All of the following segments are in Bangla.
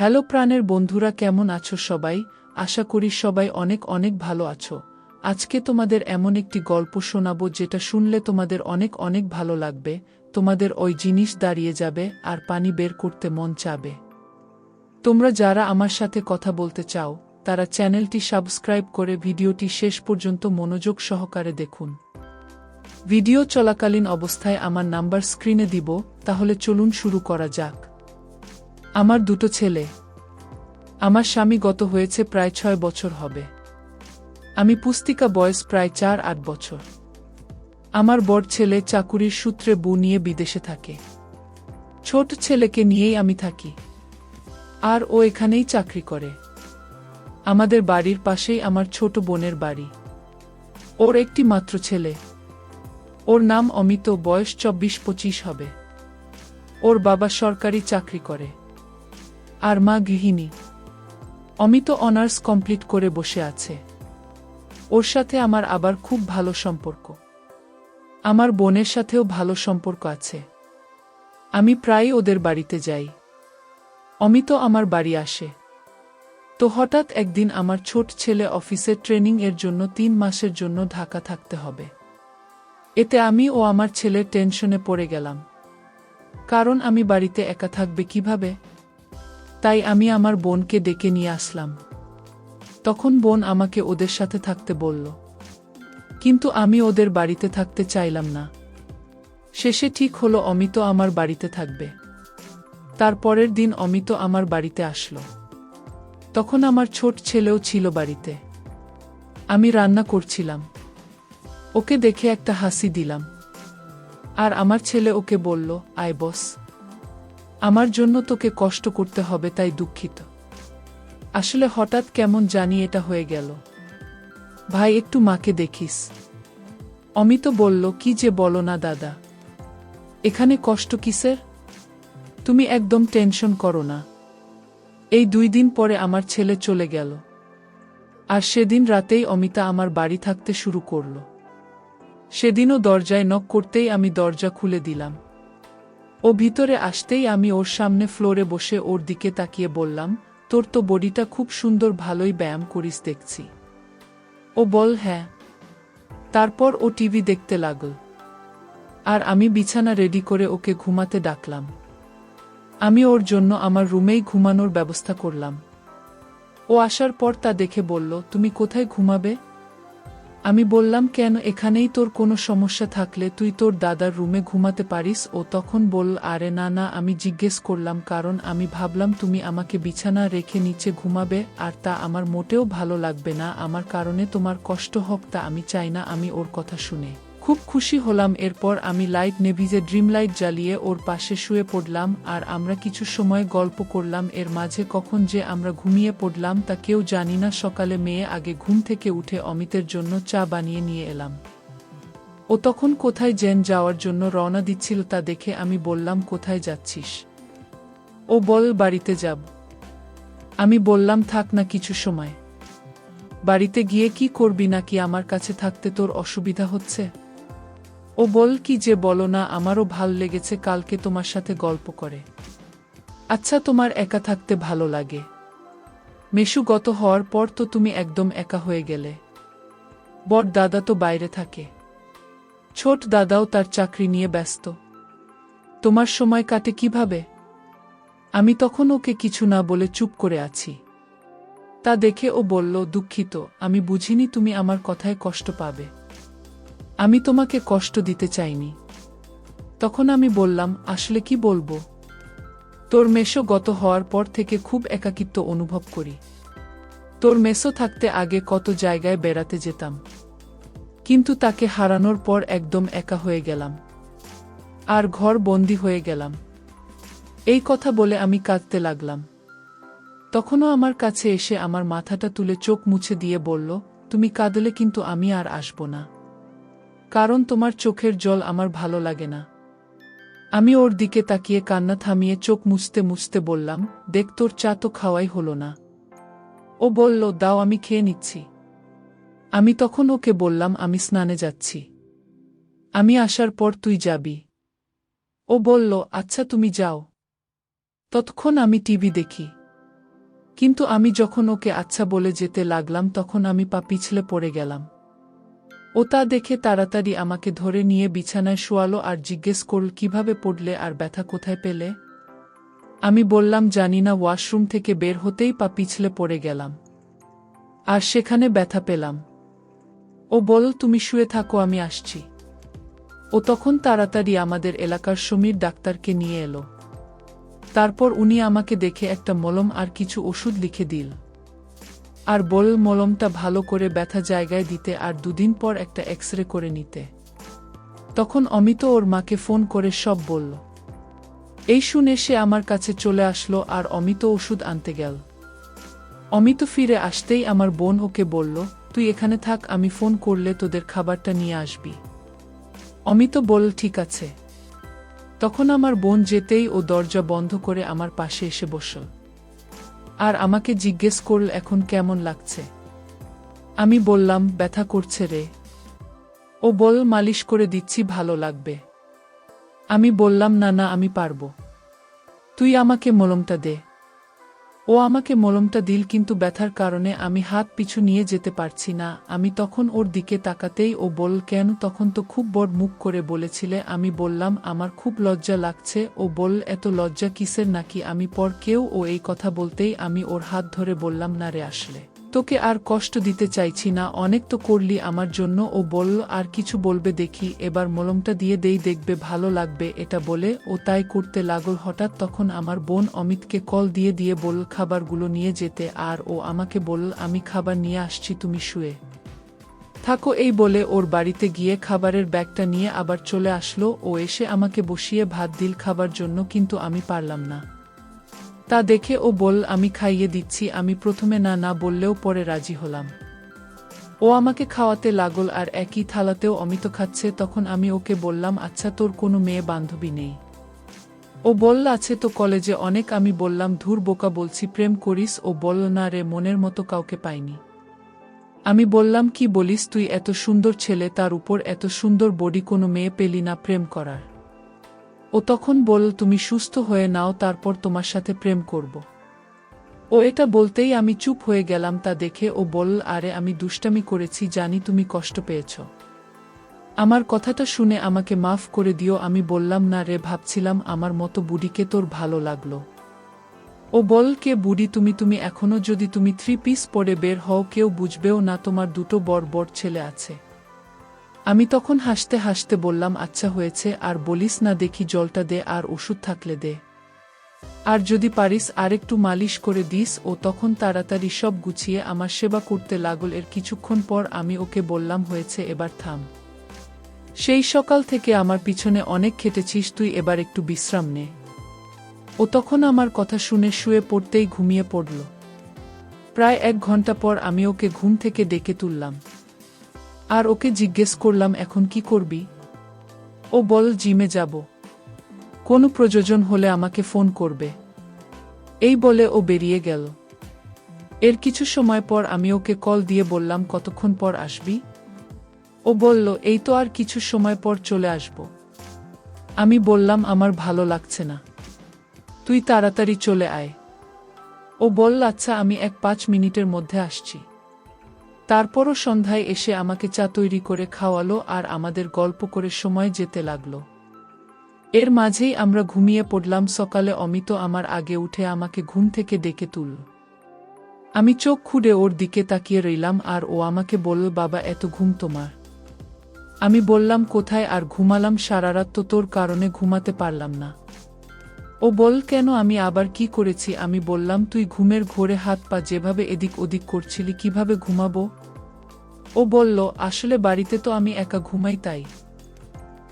হ্যালো প্রাণের বন্ধুরা, কেমন আছো সবাই? আশা করি সবাই অনেক অনেক ভালো আছো। আজকে তোমাদের এমন একটি গল্প শোনাবো যেটা শুনলে তোমাদের অনেক অনেক ভালো লাগবে। তোমাদের ওই জিনিস দাঁড়িয়ে যাবে আর পানি বের করতে মন চাবে। তোমরা যারা আমার সাথে কথা বলতে চাও তারা চ্যানেলটি সাবস্ক্রাইব করে ভিডিওটি শেষ পর্যন্ত মনোযোগ সহকারে দেখুন। ভিডিও চলাকালীন অবস্থায় আমার নাম্বার স্ক্রিনে দিব, তাহলে চলুন শুরু করা যাক। আমার দুটো ছেলে। আমার স্বামী গত হয়েছে প্রায় 6 বছর হবে। আমি পুস্তিকা বয়স প্রায় 4-8 বছর। আমার বড় ছেলে চাকুরির সূত্রে বউ নিয়ে বিদেশে থাকে। ছোট ছেলেকে নিয়েই আমি থাকি, আর ও এখানেই চাকরি করে। আমাদের বাড়ির পাশেই আমার ছোট বোনের বাড়ি। ওর একটি মাত্র ছেলে। ওর নাম অমিত, বয়স 24-25 হবে। ওর বাবা সরকারি চাকরি করে, আর মা গৃহিণী। অমিত অনার্স কমপ্লিট করে বসে আছে। ওর সাথে আমার আবার খুব ভালো সম্পর্ক। আমার বোনের সাথেও ভালো সম্পর্ক আছে। আমি প্রায়ই ওদের বাড়িতে যাই। অমিত আমার বাড়ি আসে। তো হঠাৎ একদিন আমার ছোট ছেলে অফিসের ট্রেনিং এর জন্য 3 মাসের জন্য ঢাকা থাকতে হবে। এতে আমি ও আমার ছেলের টেনশনে পড়ে গেলাম, কারণ আমি বাড়িতে একা থাকবে কিভাবে। তাই আমি আমার বোনকে ডেকে নিয়ে আসলাম। তখন বোন আমাকে ওদের সাথে থাকতে বলল, কিন্তু আমি ওদের বাড়িতে থাকতে চাইলাম না। শেষে ঠিক হলো অমিত আমার বাড়িতে থাকবে। তারপরের দিন অমিত আমার বাড়িতে আসলো। তখন আমার ছোট ছেলেও ছিল বাড়িতে। আমি রান্না করছিলাম। ওকে দেখে একটা হাসি দিলাম, আর আমার ছেলে ওকে বলল, আয় বস। আমার জন্য তোকে কষ্ট করতে হবে, তাই দুঃখিত। আসলে হঠাৎ কেমন জানি এটা হয়ে গেল। ভাই, একটু মাকে দেখিস। অমিত বলল, কি যে বলো না দাদা, এখানে কষ্ট কিসের? তুমি একদম টেনশন করো না। এই 2 দিন পরে আমার ছেলে চলে গেল, আর সেদিন রাতেই অমিতা আমার বাড়ি থাকতে শুরু করল। সেদিনও দরজায় নক করতেই আমি দরজা খুলে দিলাম। ও ভিতরে আসতেই আমি ওর সামনে ফ্লোরে বসে ওর দিকে তাকিয়ে বললাম, তোর তো বডিটা খুব সুন্দর, ভালোই ব্যায়াম করিস দেখছি। ও বল, হ্যাঁ। তারপর ও টিভি দেখতে লাগল, আর আমি বিছানা রেডি করে ওকে ঘুমাতে ডাকলাম। আমি ওর জন্য আমার রুমেই ঘুমানোর ব্যবস্থা করলাম। ও আসার পর তা দেখে বলল, তুমি কোথায় ঘুমাবে? আমি বললাম, কেন, এখানেই তোর কোনো সমস্যা থাকলে তুই তোর দাদার রুমে ঘুমাতে পারিস। ও তখন বলল, আরে না না, আমি জিজ্ঞেস করলাম কারণ আমি ভাবলাম তুমি আমাকে বিছানা রেখে নিচে ঘুমাবে, আর তা আমার মোটেও ভালো লাগবে না। আমার কারণে তোমার কষ্ট হোক, তা আমি চাই না। আমি ওর কথা শুনে খুব খুশি হলাম। এরপর আমি লাইট নেভিজে ড্রিম লাইট জ্বালিয়ে ওর পাশে শুয়ে পড়লাম, আর আমরা কিছু সময় গল্প করলাম। এর মাঝে কখন যে আমরা ঘুমিয়ে পড়লাম তা কেউ জানি না। সকালে মেয়ে আগে ঘুম থেকে উঠে অমিতের জন্য চা বানিয়ে নিয়ে এলাম। ও তখন কোথায় যেন যাওয়ার জন্য রওনা দিচ্ছিল, তা দেখে আমি বললাম, কোথায় যাচ্ছিস? ও বল, বাড়িতে যাব। আমি বললাম, থাক না কিছু সময়। বাড়িতে গিয়ে কি করবি, নাকি আমার কাছে থাকতে তোর অসুবিধা হচ্ছে? ও বল, কি যে বলো না, আমারও ভাল লেগেছে কালকে তোমার সাথে গল্প করে। আচ্ছা, তোমার একা থাকতে ভালো লাগে? মেশু গত হওয়ার পর তো তুমি একদম একা হয়ে গেলে। বড় দাদা তো বাইরে থাকে, ছোট দাদাও তার চাকরি নিয়ে ব্যস্ত। তোমার সময় কাটে কিভাবে? আমি তখন ওকে কিছু না বলে চুপ করে আছি। তা দেখে ও বলল, দুঃখিত, আমি বুঝিনি তুমি আমার কথায় কষ্ট পাবে। আমি তোমাকে কষ্ট দিতে চাইনি। তখন আমি বললাম, আসলে কি বলবো, তোর মেসো গত হওয়ার পর থেকে খুব একাকিত্ব অনুভব করি। তোর মেসো থাকতে আগে কত জায়গায় বেড়াতে যেতাম, কিন্তু তাকে হারানোর পর একদম একা হয়ে গেলাম, আর ঘর বন্দি হয়ে গেলাম। এই কথা বলে আমি কাঁদতে লাগলাম। তখনও আমার কাছে এসে আমার মাথাটা তুলে চোখ মুছে দিয়ে বলল, তুমি কাঁদলে কিন্তু আমি আর আসব না, কারণ তোমার চোখের জল আমার ভালো লাগে না। আমি ওর দিকে তাকিয়ে কান্না থামিয়ে চোখ মুছতে মুছতে বললাম, দেখ, তোর চা তো খাওয়াই হলো না। ও বলল, দাও, আমি খেয়ে নিচ্ছি। আমি তখন ওকে বললাম, আমি স্নানে যাচ্ছি, আমি আসার পর তুই যাবি। ও বলল, আচ্ছা তুমি যাও। ততক্ষণ আমি টিভি দেখি। কিন্তু আমি যখন ওকে আচ্ছা বলে যেতে লাগলাম তখন আমি পা পিছলে পড়ে গেলাম। ও তা দেখে তাড়াতাড়ি আমাকে ধরে নিয়ে বিছানায় শোয়ালো আর জিজ্ঞেস করল কিভাবে পড়লে আর ব্যথা কোথায় পেলে। আমি বললাম জানি না, ওয়াশরুম থেকে বের হতেই পা পিছলে পড়ে গেলাম আর সেখানে ব্যথা পেলাম। ও বলল তুমি শুয়ে থাকো, আমি আসছি। ও তখন তাড়াতাড়ি আমাদের এলাকার সমীর ডাক্তারকে নিয়ে এলো। তারপর উনি আমাকে দেখে একটা মলম আর কিছু ওষুধ লিখে দিল আর বলল মলমটা ভালো করে ব্যথা জায়গায় দিতে আর 2 দিন পর একটা এক্সরে করে নিতে। তখন অমিত ওর মাকে ফোন করে সব বলল। এই শুনে সে আমার কাছে চলে আসলো আর অমিত ওষুধ আনতে গেল। অমিত ফিরে আসতেই আমার বোন ওকে বলল, তুই এখানে থাক, আমি ফোন করলে তোদের খাবারটা নিয়ে আসবি। অমিত বলল ঠিক আছে। তখন আমার বোন যেতেই ও দরজা বন্ধ করে আমার পাশে এসে বসল আর আমাকে জিজ্ঞেস করল এখন কেমন লাগছে। আমি বললাম ব্যথা করছে রে। ও বলল মালিশ করে দিচ্ছি, ভালো লাগবে। আমি বললাম না না, আমি পারবো, তুই আমাকে মলমটা দে। ও আমাকে মলমটা দিল, কিন্তু ব্যথার কারণে আমি হাত পিছু নিয়ে যেতে পারছি না। আমি তখন ওর দিকে তাকাতেই ও বলল কেন, তখন তো খুব বড় মুখ করে বলেছিলে। আমি বললাম আমার খুব লজ্জা লাগছে। ও বলল এত লজ্জা কিসের নাকি আমি পর কেউ। ও এই কথা বলতেই আমি ওর হাত ধরে বললাম না রে, আসলে তোকে আর কষ্ট দিতে চাইছি না, অনেক তো করলি আমার জন্য। ও বলল আর কিছু বলবে দেখি, এবার মলমটা দিয়ে দেই, দেখবে ভালো লাগবে। এটা বলে ও তাই করতে লাগল। হঠাৎ তখন আমার বোন অমিতকে কল দিয়ে দিয়ে বলল খাবারগুলো নিয়ে যেতে, আর ও আমাকে বলল আমি খাবার নিয়ে আসছি, তুমি শুয়ে থাকো। এই বলে ওর বাড়িতে গিয়ে খাবারের ব্যাগটা নিয়ে আবার চলে আসলো। ও এসে আমাকে বসিয়ে ভাত দিল খাবার জন্য, কিন্তু আমি পারলাম না। তা দেখে ও বলল আমি খাইয়ে দিচ্ছি। আমি প্রথমে না না বললেও পরে রাজি হলাম। ও আমাকে খাওয়াতে লাগল আর একই থালাতেও অমিত খাচ্ছে। তখন আমি ওকে বললাম আচ্ছা তোর কোনো মেয়ে বান্ধবী নেই? ও বলল আছে তো, কলেজে অনেক। আমি বললাম ধুর বোকা, বলছি প্রেম করিস? ও বলল না রে, মনের মতো কাউকে পাইনি। আমি বললাম কি বলিস তুই, এত সুন্দর ছেলে, তার উপর এত সুন্দর বডি, কোনো মেয়ে পেলি না প্রেম করার? ও তখন বলল তুমি সুস্থ হয়ে নাও, তারপর তোমার সাথে প্রেম করব। ও এটা বলতেই আমি চুপ হয়ে গেলাম। তা দেখে ও বলল আরে আমি দুষ্টামি করেছি, জানি তুমি কষ্ট পেয়েছ। আমার কথাটা শুনে আমাকে মাফ করে দিও। আমি বললাম না রে, ভাবছিলাম আমার মতো বুড়িকে তোর ভালো লাগলো। ও বল কে বুড়ি তুমি? তুমি এখনো যদি তুমি 3 পিস পরে বের হও কেউ বুঝবেও না, তোমার দুটো বড় বড় ছেলে আছে। আমি তখন হাসতে হাসতে বললাম আচ্ছা হয়েছে, আর বলিস না, দেখি জলটা দে আর ওষুধ থাকলে দে, আর যদি পারিস আরেকটু মালিশ করে দিস। ও তখন তাড়াতাড়ি সব গুছিয়ে আমার সেবা করতে লাগল। এর কিছুক্ষণ পর আমি ওকে বললাম হয়েছে, এবার থাম। সেই সকাল থেকে আমার পিছনে অনেক খেটেছিস তুই, এবার একটু বিশ্রাম নে। ও তখন আমার কথা শুনে শুয়ে পড়তেই ঘুমিয়ে পড়ল। প্রায় 1 ঘন্টা পর আমি ওকে ঘুম থেকে ডেকে তুললাম আর ওকে জিজ্ঞেস করলাম এখন কি করবি? ও বল জিমে যাব, কোনো প্রয়োজন হলে আমাকে ফোন করবে। এই বলে ও বেরিয়ে গেল। এর কিছু সময় পর আমি ওকে কল দিয়ে বললাম কতক্ষণ পর আসবি? ও বলল এই তো আর কিছু সময় পর চলে আসব। আমি বললাম আমার ভালো লাগছে না, তুই তাড়াতাড়ি চলে আয়। ও বলল আচ্ছা, আমি 5 মিনিটের মধ্যে আসছি। তারপরও সন্ধ্যায় এসে আমাকে চা তৈরি করে খাওয়ালো আর আমাদের গল্প করে সময় যেতে লাগলো। এর মাঝেই আমরা ঘুমিয়ে পড়লাম। সকালে অমিত আমার আগে উঠে আমাকে ঘুম থেকে ডেকে তুলল। আমি চোখ খুলে ওর দিকে তাকিয়ে রইলাম আর ও আমাকে বলল বাবা এত ঘুম তোমার? আমি বললাম কোথায় আর ঘুমালাম, সারা রাত তো তোর কারণে ঘুমাতে পারলাম না। ও বল কেন, আমি আবার কি করেছি? আমি বললাম তুই ঘুমের ঘোরে হাত পা যেভাবে এদিক ওদিক করছিলি, কিভাবে ঘুমাবো? ও বলল আসলে বাড়িতে তো আমি একা ঘুমাই, তাই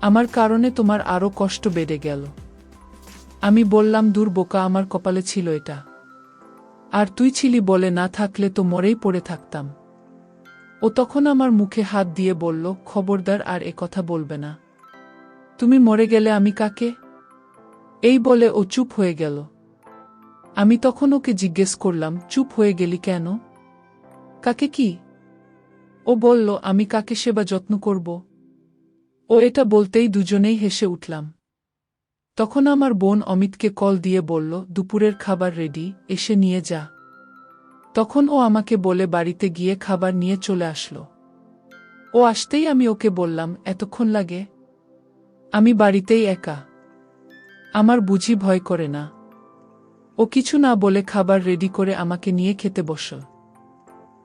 আমার কারণে তোমার আরো কষ্ট বেড়ে গেল। আমি বললাম দূর বোকা, আমার কপালে ছিল এটা, আর তুই ছিলি বলে, না থাকলে তো মরেই পড়ে থাকতাম। ও তখন আমার মুখে হাত দিয়ে বলল খবরদার আর এ কথা বলবে না, তুমি মরে গেলে আমি কাকে? এই বলে ও চুপ হয়ে গেল। আমি তখন ওকে জিজ্ঞেস করলাম চুপ হয়ে গেলি কেন? কাকে কি? ও বলল আমি কাকে সেবা যত্ন করব। ও এটা বলতেই দুজনেই হেসে উঠলাম। তখন আমার বোন অমিতকে কল দিয়ে বলল দুপুরের খাবার রেডি, এসে নিয়ে যা। তখন ও আমাকে বলে বাড়িতে গিয়ে খাবার নিয়ে চলে আসলো। ও আসতেই আমি ওকে বললাম, এতক্ষণ লাগে? আমি বাড়িতেই একা, আমার বুঝি ভয় করে না? ও কিছু না বলে খাবার রেডি করে আমাকে নিয়ে খেতে বসল।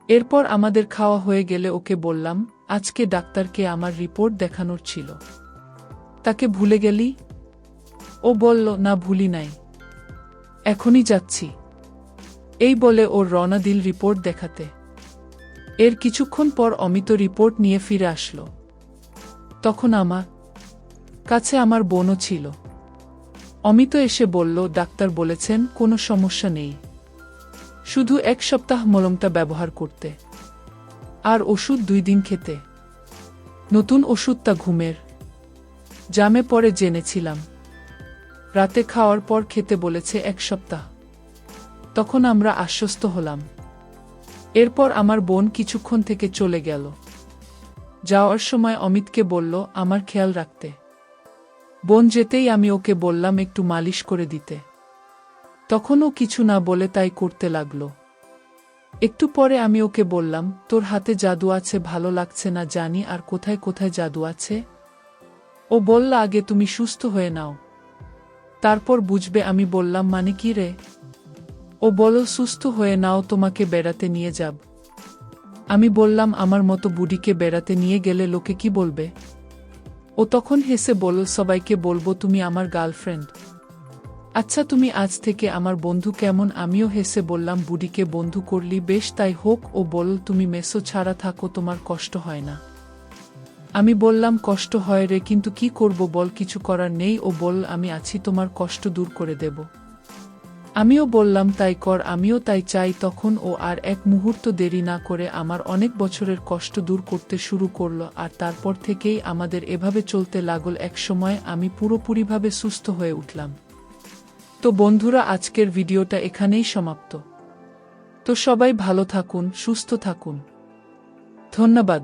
এরপর আমাদের খাওয়া হয়ে গেলে ওকে বললাম, আজকে ডাক্তারকে আমার রিপোর্ট দেখানোর ছিল, তাকে ভুলে গেলি? ও বলল, না ভুলি নাই, এখনই যাচ্ছি। এই বলে ওর রওনা দিল রিপোর্ট দেখাতে। এর কিছুক্ষণ পর অমিত রিপোর্ট নিয়ে ফিরে আসলো। তখন আমার কাছে আমার বোনও ছিল। অমিত এসে বলল, ডাক্তার বলেছেন কোনো সমস্যা নেই, শুধু 1 সপ্তাহ মলমটা ব্যবহার করতে, আর ওষুধ 2 দিন খেতে। নতুন ওষুধটা ঘুমের। জামে পরে জেনেছিলাম, রাতে খাওয়ার পর খেতে বলেছে 1 সপ্তাহ। তখন আমরা আশ্বস্ত হলাম। এরপর আমার বোন কিছুক্ষণ থেকে চলে গেল। যাওয়ার সময় অমিতকে বলল আমার খেয়াল রাখতে। বোন যেতেই আমি ওকে বললাম একটু মালিশ করে দিতে। তখন ও কিছু না বলে তাই করতে লাগলো। একটু পরে আমি ওকে বললাম, তোর হাতে জাদু আছে, ভালো লাগছে না জানি, আর কোথায় কোথায় জাদু আছে? ও বলল, আগে তুমি সুস্থ হয়ে নাও, তারপর বুঝবে। আমি বললাম, মানে কি রে? ও বলল, সুস্থ হয়ে নাও, তোমাকে বেড়াতে নিয়ে যাব। আমি বললাম, আমার মতো বুড়িকে বেড়াতে নিয়ে গেলে লোকে কি বলবে? ও তখন হেসে বলল, সবাইকে বলবো তুমি আমার গার্লফ্রেন্ড। আচ্ছা তুমি আজ থেকে আমার বন্ধু কেমন? আমিও হেসে বললাম, বুড়িকে বন্ধু করলি, বেশ তাই হোক। ও বলল, তুমি মেসো ছাড়া থাকো, তোমার কষ্ট হয় না? আমি বললাম, কষ্ট হয় রে, কিন্তু কি করব বল, কিছু করার নেই। ও বলল, আমি আছি, তোমার কষ্ট দূর করে দেব। আমিও বললাম, তাই কর, আমিও তাই চাই। তখন ও আর এক মুহূর্ত দেরি না করে আমার অনেক বছরের কষ্ট দূর করতে শুরু করলো, আর তারপর থেকেই আমাদের এভাবে চলতে লাগল। এক সময় আমি পুরোপুরিভাবে সুস্থ হয়ে উঠলাম। তো বন্ধুরা, আজকের ভিডিওটা এখানেই সমাপ্ত। তো সবাই ভালো থাকুন, সুস্থ থাকুন। ধন্যবাদ।